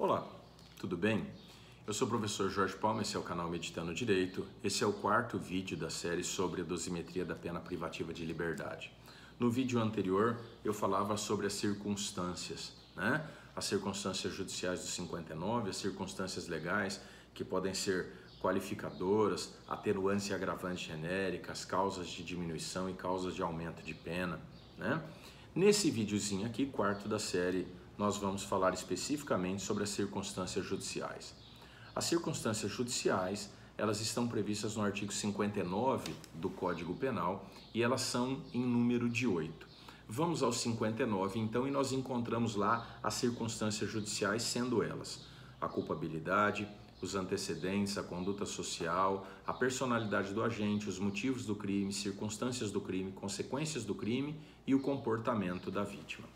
Olá, tudo bem? Eu sou o professor Jorge Palma, esse é o canal Meditando Direito. Esse é o quarto vídeo da série sobre a dosimetria da pena privativa de liberdade. No vídeo anterior, eu falava sobre as circunstâncias, né? As circunstâncias judiciais do 59, as circunstâncias legais que podem ser qualificadoras, atenuantes e agravantes genéricas, causas de diminuição e causas de aumento de pena, né? Nesse videozinho aqui, quarto da série, nós vamos falar especificamente sobre as circunstâncias judiciais. As circunstâncias judiciais, elas estão previstas no artigo 59 do Código Penal e elas são em número de 8. Vamos ao 59 então e nós encontramos lá as circunstâncias judiciais, sendo elas a culpabilidade, os antecedentes, a conduta social, a personalidade do agente, os motivos do crime, circunstâncias do crime, consequências do crime e o comportamento da vítima.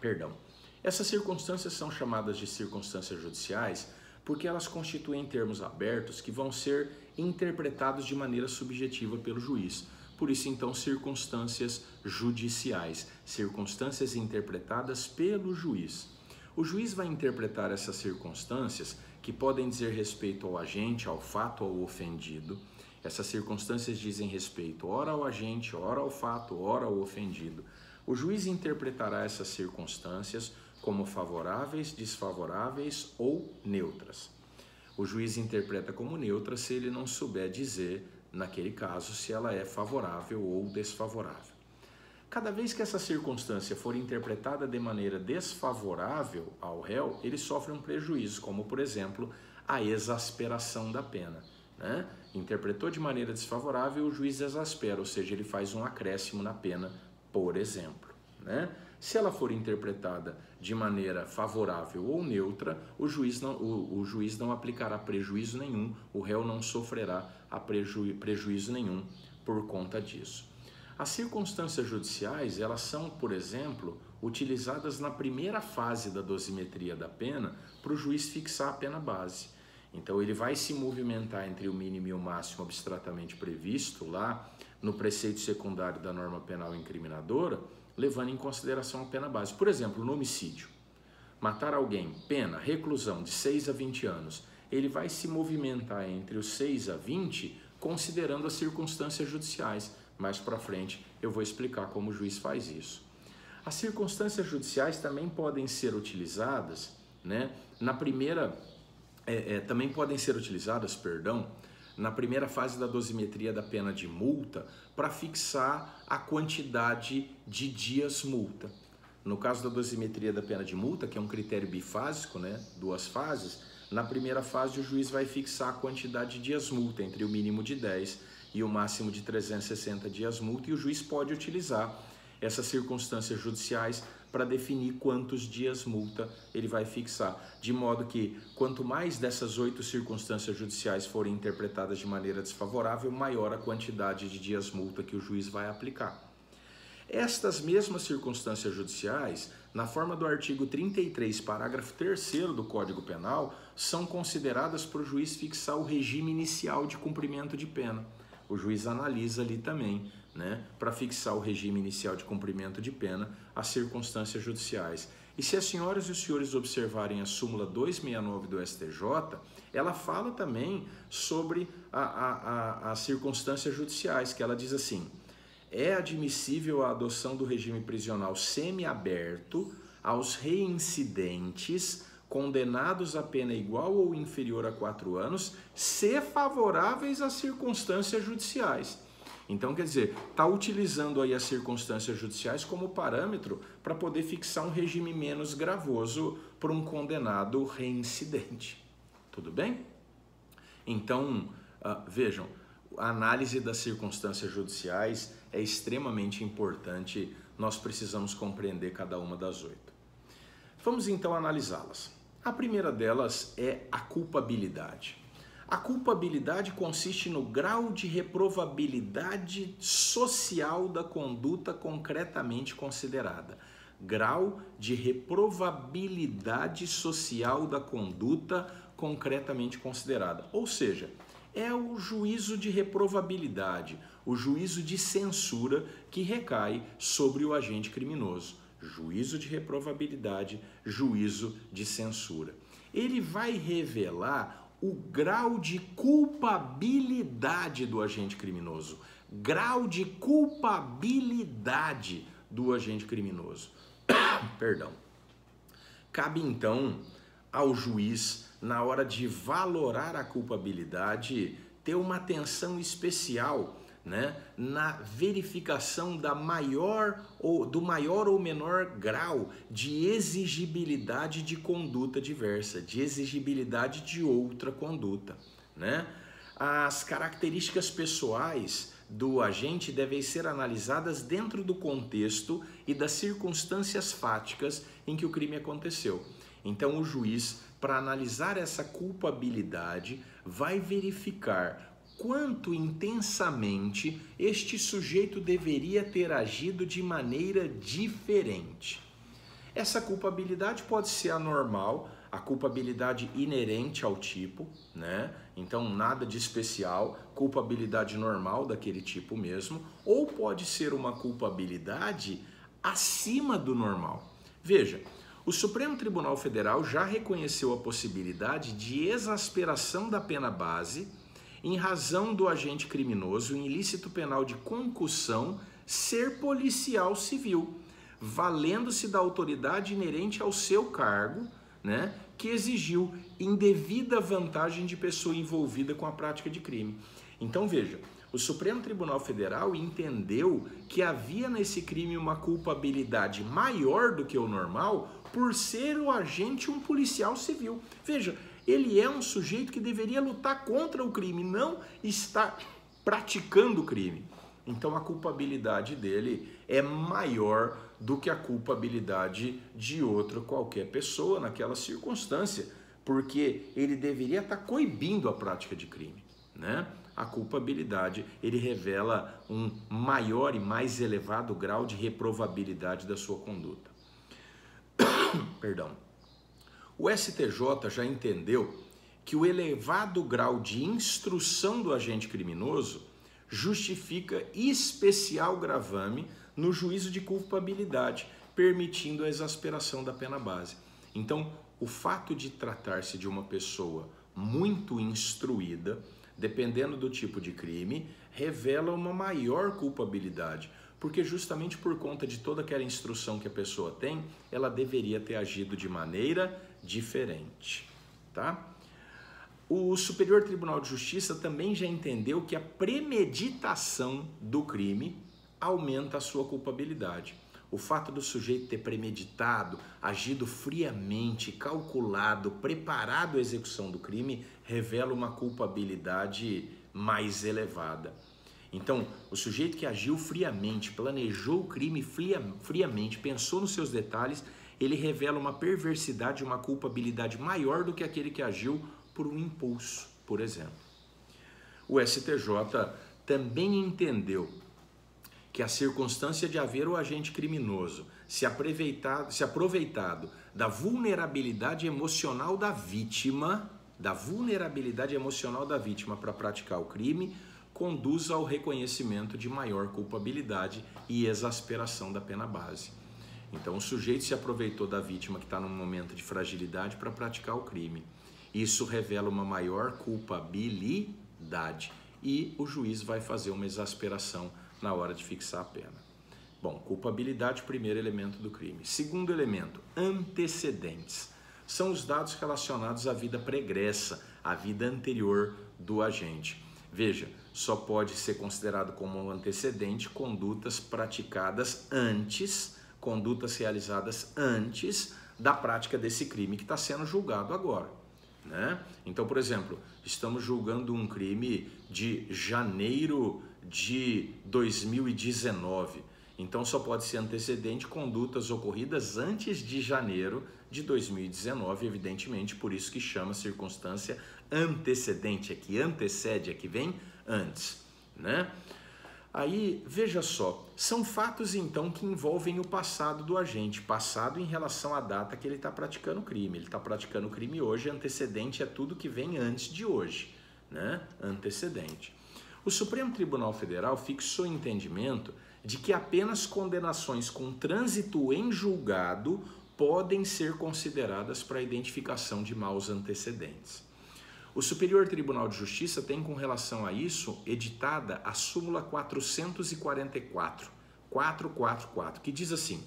Perdão. Essas circunstâncias são chamadas de circunstâncias judiciais porque elas constituem termos abertos que vão ser interpretados de maneira subjetiva pelo juiz. Por isso, então, circunstâncias judiciais, circunstâncias interpretadas pelo juiz. O juiz vai interpretar essas circunstâncias que podem dizer respeito ao agente, ao fato ou ao ofendido. Essas circunstâncias dizem respeito ora ao agente, ora ao fato, ora ao ofendido. O juiz interpretará essas circunstâncias como favoráveis, desfavoráveis ou neutras. O juiz interpreta como neutra se ele não souber dizer, naquele caso, se ela é favorável ou desfavorável. Cada vez que essa circunstância for interpretada de maneira desfavorável ao réu, ele sofre um prejuízo, como, por exemplo, a exasperação da pena, né? Interpretou de maneira desfavorável, o juiz exaspera, ou seja, ele faz um acréscimo na pena, por exemplo, né? Se ela for interpretada de maneira favorável ou neutra, o juiz não aplicará prejuízo nenhum, o réu não sofrerá prejuízo nenhum por conta disso. As circunstâncias judiciais, elas são, por exemplo, utilizadas na primeira fase da dosimetria da pena para o juiz fixar a pena base. Então ele vai se movimentar entre o mínimo e o máximo abstratamente previsto lá no preceito secundário da norma penal incriminadora, levando em consideração a pena base. Por exemplo, no homicídio, matar alguém, pena, reclusão de 6 a 20 anos, ele vai se movimentar entre os 6 a 20 considerando as circunstâncias judiciais. Mais para frente eu vou explicar como o juiz faz isso. As circunstâncias judiciais também podem ser utilizadas, né, na primeira fase da dosimetria da pena de multa para fixar a quantidade de dias multa. No caso da dosimetria da pena de multa, que é um critério bifásico, né, 2 fases, na primeira fase o juiz vai fixar a quantidade de dias multa, entre o mínimo de 10 e o máximo de 360 dias multa, e o juiz pode utilizar essas circunstâncias judiciais para definir quantos dias multa ele vai fixar, de modo que quanto mais dessas 8 circunstâncias judiciais forem interpretadas de maneira desfavorável, maior a quantidade de dias multa que o juiz vai aplicar. Estas mesmas circunstâncias judiciais, na forma do artigo 33, parágrafo 3º do Código Penal, são consideradas para o juiz fixar o regime inicial de cumprimento de pena. O juiz analisa ali também, né, para fixar o regime inicial de cumprimento de pena, as circunstâncias judiciais. E se as senhoras e os senhores observarem a súmula 269 do STJ, ela fala também sobre as circunstâncias judiciais, que ela diz assim: é admissível a adoção do regime prisional semiaberto aos reincidentes condenados a pena igual ou inferior a 4 anos, se favoráveis às circunstâncias judiciais. Então, quer dizer, está utilizando aí as circunstâncias judiciais como parâmetro para poder fixar um regime menos gravoso para um condenado reincidente. Tudo bem? Então, vejam, a análise das circunstâncias judiciais é extremamente importante, nós precisamos compreender cada uma das 8. Vamos então analisá-las. A primeira delas é a culpabilidade. A culpabilidade consiste no grau de reprovabilidade social da conduta concretamente considerada. Grau de reprovabilidade social da conduta concretamente considerada. Ou seja, é o juízo de reprovabilidade, o juízo de censura que recai sobre o agente criminoso. juízo de reprovabilidade, juízo de censura. Ele vai revelar o grau de culpabilidade do agente criminoso. Grau de culpabilidade do agente criminoso. Perdão. Cabe então ao juiz, na hora de valorar a culpabilidade, ter uma atenção especial, né, na verificação do maior ou menor grau de exigibilidade de conduta diversa, de exigibilidade de outra conduta, né? As características pessoais do agente devem ser analisadas dentro do contexto e das circunstâncias fáticas em que o crime aconteceu. Então, o juiz, para analisar essa culpabilidade, vai verificar quanto intensamente este sujeito deveria ter agido de maneira diferente. Essa culpabilidade pode ser anormal, a culpabilidade inerente ao tipo, né? Então nada de especial, culpabilidade normal daquele tipo mesmo, ou pode ser uma culpabilidade acima do normal. Veja, o Supremo Tribunal Federal já reconheceu a possibilidade de exasperação da pena base em razão do agente criminoso em ilícito penal de concussão ser policial civil, valendo-se da autoridade inerente ao seu cargo, né, que exigiu indevida vantagem de pessoa envolvida com a prática de crime. Então veja, o Supremo Tribunal Federal entendeu que havia nesse crime uma culpabilidade maior do que o normal por ser o agente um policial civil. Veja, ele é um sujeito que deveria lutar contra o crime, não está praticando o crime. Então a culpabilidade dele é maior do que a culpabilidade de outra qualquer pessoa naquela circunstância, porque ele deveria estar coibindo a prática de crime, né? A culpabilidade, ele revela um maior e mais elevado grau de reprovabilidade da sua conduta. Perdão. O STJ já entendeu que o elevado grau de instrução do agente criminoso justifica especial gravame no juízo de culpabilidade, permitindo a exasperação da pena base. Então, o fato de tratar-se de uma pessoa muito instruída, dependendo do tipo de crime, revela uma maior culpabilidade, porque justamente por conta de toda aquela instrução que a pessoa tem, ela deveria ter agido de maneira diferente, tá? O Superior Tribunal de Justiça também já entendeu que a premeditação do crime aumenta a sua culpabilidade. O fato do sujeito ter premeditado, agido friamente, calculado, preparado a execução do crime, revela uma culpabilidade mais elevada. Então, o sujeito que agiu friamente, planejou o crime friamente, pensou nos seus detalhes, ele revela uma perversidade, uma culpabilidade maior do que aquele que agiu por um impulso, por exemplo. O STJ também entendeu que a circunstância de haver o agente criminoso se aproveitado da vulnerabilidade emocional da vítima, para praticar o crime, conduz ao reconhecimento de maior culpabilidade e exasperação da pena base. Então o sujeito se aproveitou da vítima que está num momento de fragilidade para praticar o crime. Isso revela uma maior culpabilidade e o juiz vai fazer uma exasperação na hora de fixar a pena. Bom, culpabilidade, primeiro elemento do crime. Segundo elemento, antecedentes. São os dados relacionados à vida pregressa, à vida anterior do agente. Veja, só pode ser considerado como um antecedente condutas praticadas antes, condutas realizadas antes da prática desse crime que está sendo julgado agora, né? Então, por exemplo, estamos julgando um crime de janeiro de 2019. Então, só pode ser antecedente condutas ocorridas antes de janeiro de 2019, evidentemente, por isso que chama circunstância antecedente, é que antecede, é que vem antes, né? Aí, veja só, são fatos então que envolvem o passado do agente, passado em relação à data que ele está praticando o crime. Ele está praticando o crime hoje, antecedente é tudo que vem antes de hoje, né? Antecedente. O Supremo Tribunal Federal fixou o entendimento de que apenas condenações com trânsito em julgado podem ser consideradas para a identificação de maus antecedentes. O Superior Tribunal de Justiça tem, com relação a isso, editada a súmula 444, que diz assim: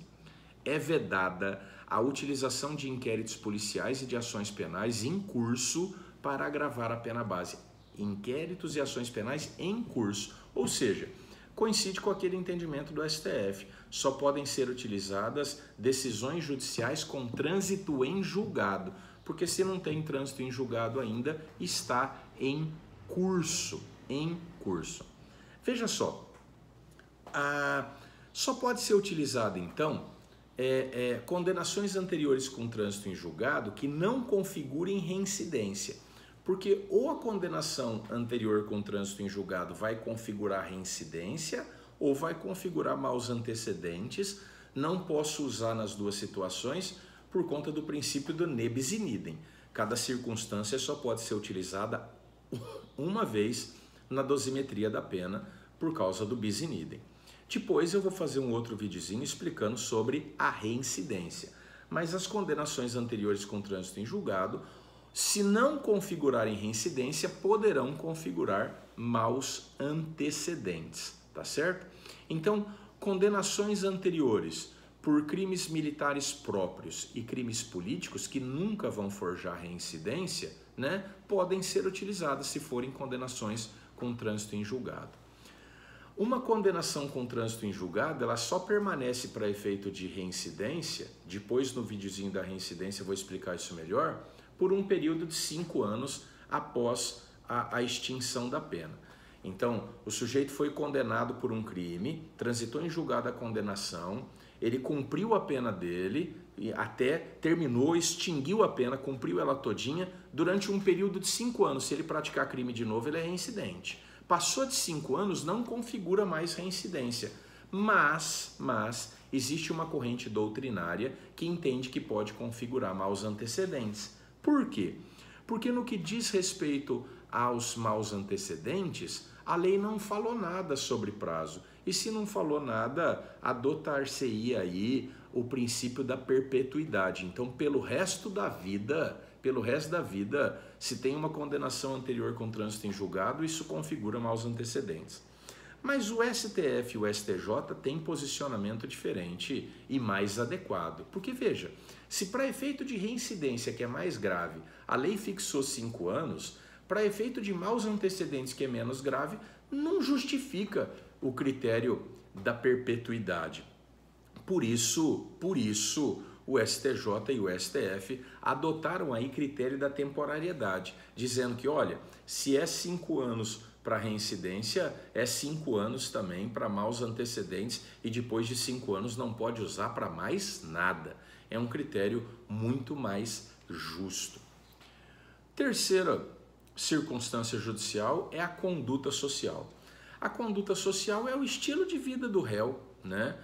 é vedada a utilização de inquéritos policiais e de ações penais em curso para agravar a pena base. Inquéritos e ações penais em curso, ou seja, coincide com aquele entendimento do STF. Só podem ser utilizadas decisões judiciais com trânsito em julgado, porque se não tem trânsito em julgado ainda, está em curso, Veja só, só pode ser utilizado então condenações anteriores com trânsito em julgado que não configurem reincidência, porque ou a condenação anterior com trânsito em julgado vai configurar reincidência ou vai configurar maus antecedentes. Não posso usar nas duas situações por conta do princípio do ne bis in idem. Cada circunstância só pode ser utilizada uma vez na dosimetria da pena por causa do bis in idem. Depois eu vou fazer um outro videozinho explicando sobre a reincidência. Mas as condenações anteriores com trânsito em julgado, se não configurarem reincidência, poderão configurar maus antecedentes, tá certo? Então, condenações anteriores por crimes militares próprios e crimes políticos que nunca vão forjar reincidência, né, podem ser utilizadas se forem condenações com trânsito em julgado. Uma condenação com trânsito em julgado, ela só permanece para efeito de reincidência, depois no videozinho da reincidência eu vou explicar isso melhor, por um período de 5 anos após a extinção da pena. Então, o sujeito foi condenado por um crime, transitou em julgado a condenação, ele cumpriu a pena dele, e até terminou, extinguiu a pena, cumpriu ela todinha, durante um período de 5 anos. Se ele praticar crime de novo, ele é reincidente. Passou de 5 anos, não configura mais reincidência, mas existe uma corrente doutrinária que entende que pode configurar maus antecedentes. Por quê? Porque no que diz respeito aos maus antecedentes, a lei não falou nada sobre prazo. E se não falou nada, adotar-se-ia aí o princípio da perpetuidade. Então, pelo resto da vida, se tem uma condenação anterior com trânsito em julgado, isso configura maus antecedentes. Mas o STF e o STJ têm posicionamento diferente e mais adequado. Porque, veja, se para efeito de reincidência, que é mais grave, a lei fixou 5 anos, para efeito de maus antecedentes, que é menos grave, não justifica o critério da perpetuidade. Por isso, o STJ e o STF adotaram aí critério da temporariedade, dizendo que, olha, se é 5 anos para reincidência, é 5 anos também para maus antecedentes e depois de 5 anos não pode usar para mais nada. É um critério muito mais justo. Terceira circunstância judicial é a conduta social. A conduta social é o estilo de vida do réu, né?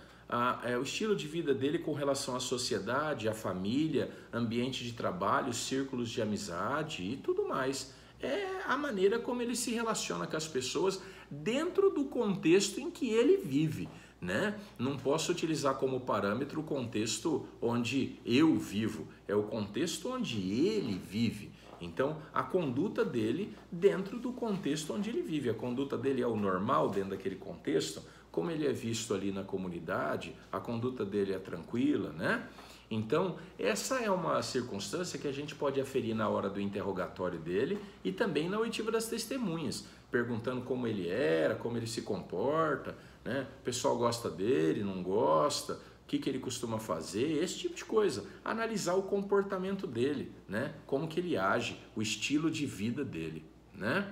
É o estilo de vida dele com relação à sociedade, à família, ambiente de trabalho, círculos de amizade e tudo mais. É a maneira como ele se relaciona com as pessoas dentro do contexto em que ele vive, né? Não posso utilizar como parâmetro o contexto onde eu vivo, é o contexto onde ele vive. Então, a conduta dele dentro do contexto onde ele vive. A conduta dele é o normal dentro daquele contexto, como ele é visto ali na comunidade, a conduta dele é tranquila, né? Então, essa é uma circunstância que a gente pode aferir na hora do interrogatório dele e também na oitiva das testemunhas, perguntando como ele era, como ele se comporta, né? O pessoal gosta dele, não gosta, o que ele costuma fazer, esse tipo de coisa. Analisar o comportamento dele, né? Como que ele age, o estilo de vida dele, né?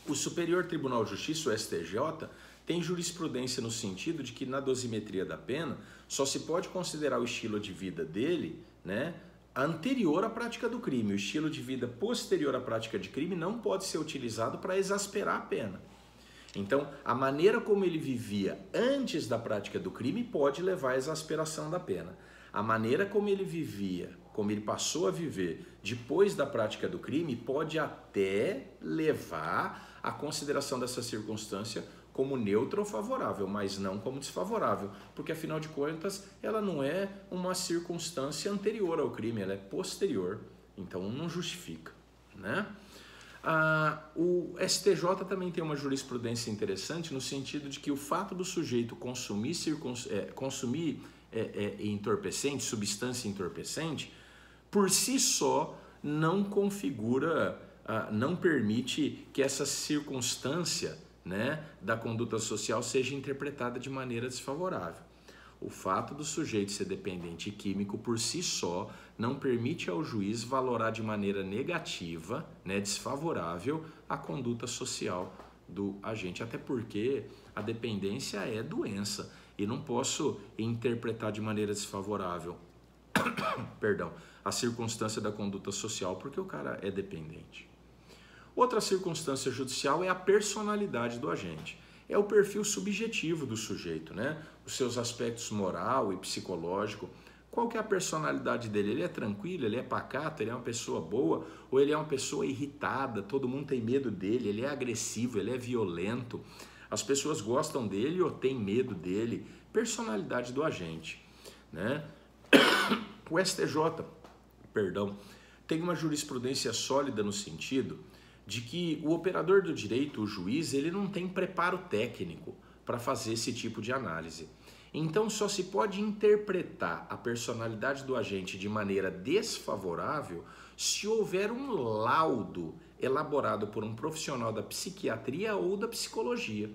O Superior Tribunal de Justiça, o STJ, tem jurisprudência no sentido de que na dosimetria da pena só se pode considerar o estilo de vida dele, né, anterior à prática do crime. O estilo de vida posterior à prática de crime não pode ser utilizado para exasperar a pena. Então, a maneira como ele vivia antes da prática do crime pode levar à exasperação da pena. A maneira como ele vivia, como ele passou a viver depois da prática do crime, pode até levar à consideração dessa circunstância como neutra ou favorável, mas não como desfavorável, porque afinal de contas ela não é uma circunstância anterior ao crime, ela é posterior, então não justifica, né? O STJ também tem uma jurisprudência interessante no sentido de que o fato do sujeito consumir entorpecente, substância entorpecente, por si só não configura, não permite que essa circunstância, né, da conduta social seja interpretada de maneira desfavorável. O fato do sujeito ser dependente químico por si só não permite ao juiz valorar de maneira negativa, né, desfavorável, a conduta social do agente, até porque a dependência é doença e não posso interpretar de maneira desfavorável perdão, a circunstância da conduta social porque o cara é dependente. Outra circunstância judicial é a personalidade do agente. É o perfil subjetivo do sujeito, né? Os seus aspectos moral e psicológico. Qual que é a personalidade dele? Ele é tranquilo, ele é pacato, ele é uma pessoa boa ou ele é uma pessoa irritada, todo mundo tem medo dele, ele é agressivo, ele é violento, as pessoas gostam dele ou têm medo dele? Personalidade do agente, né? O STJ, tem uma jurisprudência sólida no sentido de que o operador do direito, o juiz, ele não tem preparo técnico para fazer esse tipo de análise. Então só se pode interpretar a personalidade do agente de maneira desfavorável se houver um laudo elaborado por um profissional da psiquiatria ou da psicologia,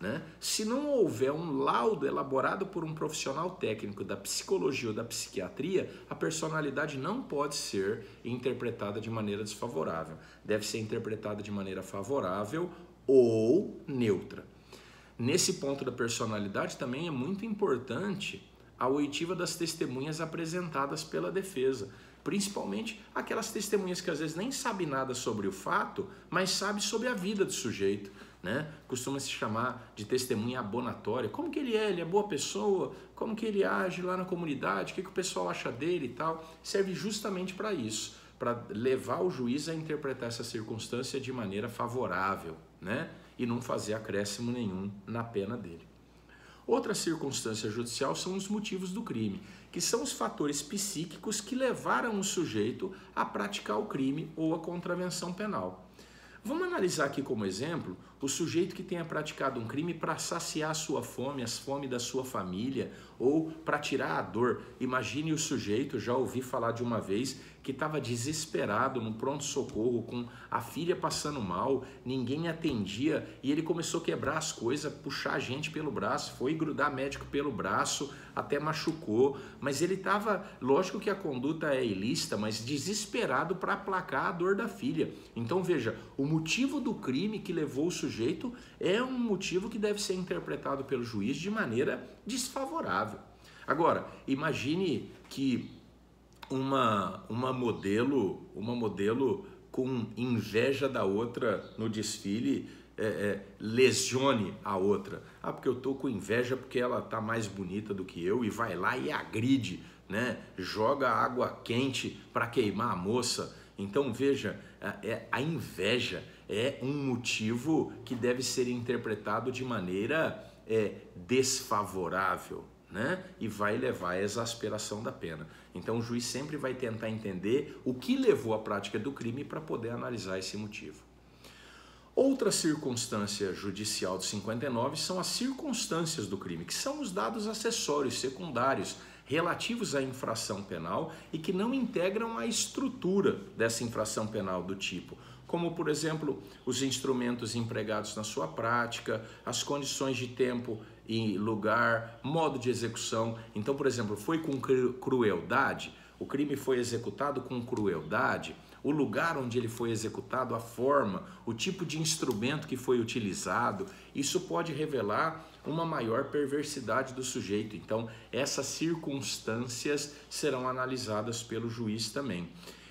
né? Se não houver um laudo elaborado por um profissional técnico da psicologia ou da psiquiatria, a personalidade não pode ser interpretada de maneira desfavorável. Deve ser interpretada de maneira favorável ou neutra. Nesse ponto da personalidade também é muito importante a oitiva das testemunhas apresentadas pela defesa, principalmente aquelas testemunhas que às vezes nem sabem nada sobre o fato, mas sabem sobre a vida do sujeito, né? Costuma se chamar de testemunha abonatória. Como que ele é? Ele é boa pessoa? Como que ele age lá na comunidade? O que o pessoal acha dele e tal? Serve justamente para isso, para levar o juiz a interpretar essa circunstância de maneira favorável, né? E não fazer acréscimo nenhum na pena dele. Outra circunstância judicial são os motivos do crime, que são os fatores psíquicos que levaram o sujeito a praticar o crime ou a contravenção penal. Vamos analisar aqui como exemplo o sujeito que tenha praticado um crime para saciar a sua fome, as fomes da sua família ou para tirar a dor. Imagine o sujeito, já ouvi falar de uma vez, que estava desesperado no pronto-socorro com a filha passando mal, ninguém atendia e ele começou a quebrar as coisas, puxar a gente pelo braço, foi grudar médico pelo braço, até machucou, mas ele estava, lógico que a conduta é ilícita, mas desesperado para aplacar a dor da filha. Então veja, o motivo do crime que levou o sujeito é um motivo que deve ser interpretado pelo juiz de maneira desfavorável. Agora, imagine que uma modelo com inveja da outra no desfile lesione a outra. Ah, porque eu tô com inveja porque ela tá mais bonita do que eu, e vai lá e agride, né? Joga água quente para queimar a moça. Então veja, a inveja é um motivo que deve ser interpretado de maneira desfavorável, né? E vai levar à exasperação da pena. Então o juiz sempre vai tentar entender o que levou à prática do crime para poder analisar esse motivo. Outra circunstância judicial de 59 são as circunstâncias do crime, que são os dados acessórios, secundários, relativos à infração penal e que não integram a estrutura dessa infração penal do tipo, como, por exemplo, os instrumentos empregados na sua prática, as condições de tempo e lugar, modo de execução. Então, por exemplo, foi com crueldade, o crime foi executado com crueldade, o lugar onde ele foi executado, a forma, o tipo de instrumento que foi utilizado, isso pode revelar uma maior perversidade do sujeito. Então, essas circunstâncias serão analisadas pelo juiz também.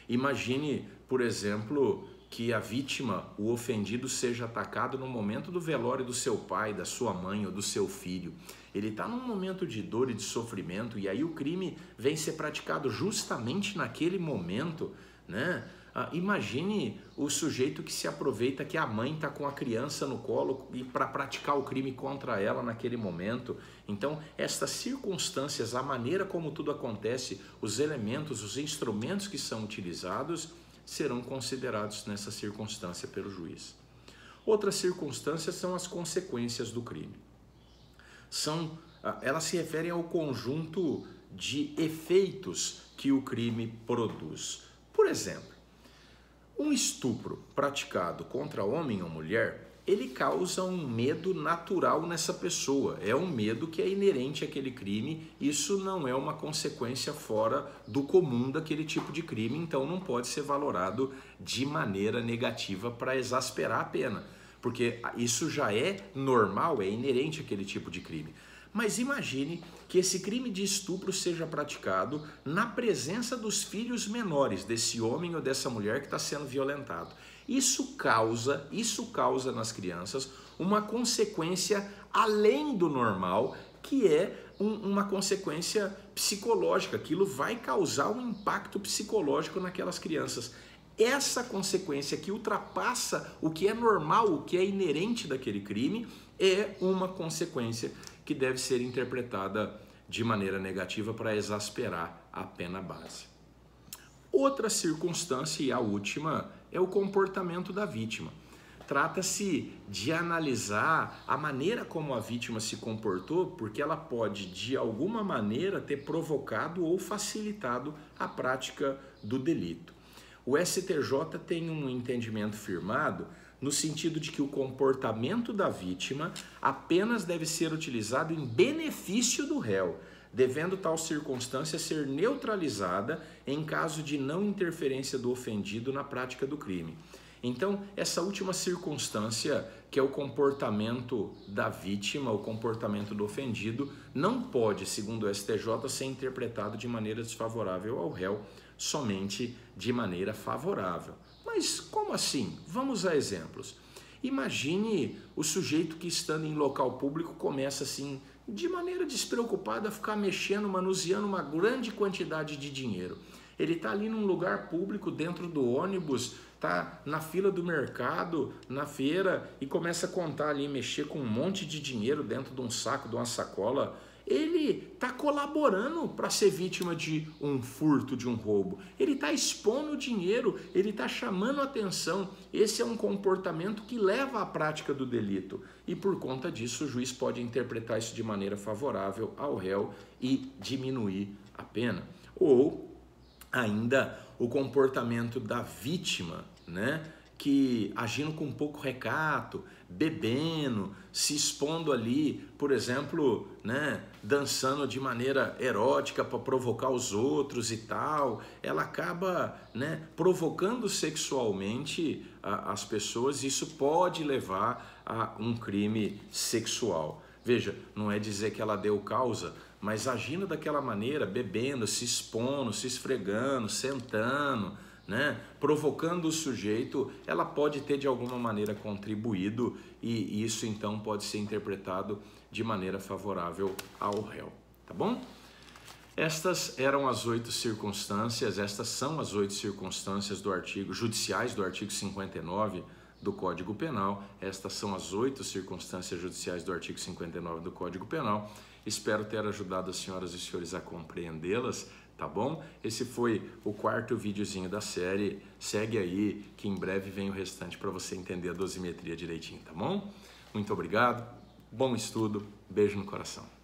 Imagine, por exemplo, que a vítima, o ofendido, seja atacado no momento do velório do seu pai, da sua mãe ou do seu filho. Ele está num momento de dor e de sofrimento e aí o crime vem ser praticado justamente naquele momento, né? Imagine o sujeito que se aproveita que a mãe está com a criança no colo e para praticar o crime contra ela naquele momento. Então, estas circunstâncias, a maneira como tudo acontece, os elementos, os instrumentos que são utilizados, serão considerados nessa circunstância pelo juiz. Outras circunstâncias são as consequências do crime. Elas se referem ao conjunto de efeitos que o crime produz. Por exemplo, um estupro praticado contra homem ou mulher, ele causa um medo natural nessa pessoa. É um medo que é inerente àquele crime. Isso não é uma consequência fora do comum daquele tipo de crime, então não pode ser valorado de maneira negativa para exasperar a pena, porque isso já é normal, é inerente àquele tipo de crime. Mas imagine que esse crime de estupro seja praticado na presença dos filhos menores desse homem ou dessa mulher que está sendo violentado. Isso causa nas crianças uma consequência além do normal, que é uma consequência psicológica. Aquilo vai causar um impacto psicológico naquelas crianças. Essa consequência que ultrapassa o que é normal, o que é inerente daquele crime, é uma consequência que deve ser interpretada de maneira negativa para exasperar a pena base. Outra circunstância, e a última, é o comportamento da vítima. Trata-se de analisar a maneira como a vítima se comportou, porque ela pode, de alguma maneira, ter provocado ou facilitado a prática do delito. O STJ tem um entendimento firmado no sentido de que o comportamento da vítima apenas deve ser utilizado em benefício do réu, devendo tal circunstância ser neutralizada em caso de não interferência do ofendido na prática do crime. Então, essa última circunstância, que é o comportamento da vítima, o comportamento do ofendido, não pode, segundo o STJ, ser interpretado de maneira desfavorável ao réu, somente de maneira favorável. Mas como assim? Vamos a exemplos. Imagine o sujeito que, estando em local público, começa assim, de maneira despreocupada, a ficar mexendo, manuseando uma grande quantidade de dinheiro. Ele está ali num lugar público, dentro do ônibus, está na fila do mercado, na feira, e começa a contar ali, mexer com um monte de dinheiro dentro de um saco, de uma sacola. Ele está colaborando para ser vítima de um furto, de um roubo. Ele está expondo o dinheiro, ele está chamando a atenção. Esse é um comportamento que leva à prática do delito. E por conta disso, o juiz pode interpretar isso de maneira favorável ao réu e diminuir a pena. Ou ainda o comportamento da vítima, né? Que agindo com pouco recato, bebendo, se expondo ali, por exemplo, né, dançando de maneira erótica para provocar os outros e tal, ela acaba, né, provocando sexualmente as pessoas, e isso pode levar a um crime sexual. Veja, não é dizer que ela deu causa, mas agindo daquela maneira, bebendo, se expondo, se esfregando, sentando, né, provocando o sujeito, ela pode ter de alguma maneira contribuído, e isso então pode ser interpretado de maneira favorável ao réu, tá bom? Estas eram as 8 circunstâncias, estas são as 8 circunstâncias judiciais do artigo 59 do Código Penal. Estas são as 8 circunstâncias judiciais do artigo 59 do Código Penal. Espero ter ajudado as senhoras e senhores a compreendê-las, tá bom? Esse foi o 4º videozinho da série. Segue aí que em breve vem o restante para você entender a dosimetria direitinho, tá bom? Muito obrigado, bom estudo, beijo no coração.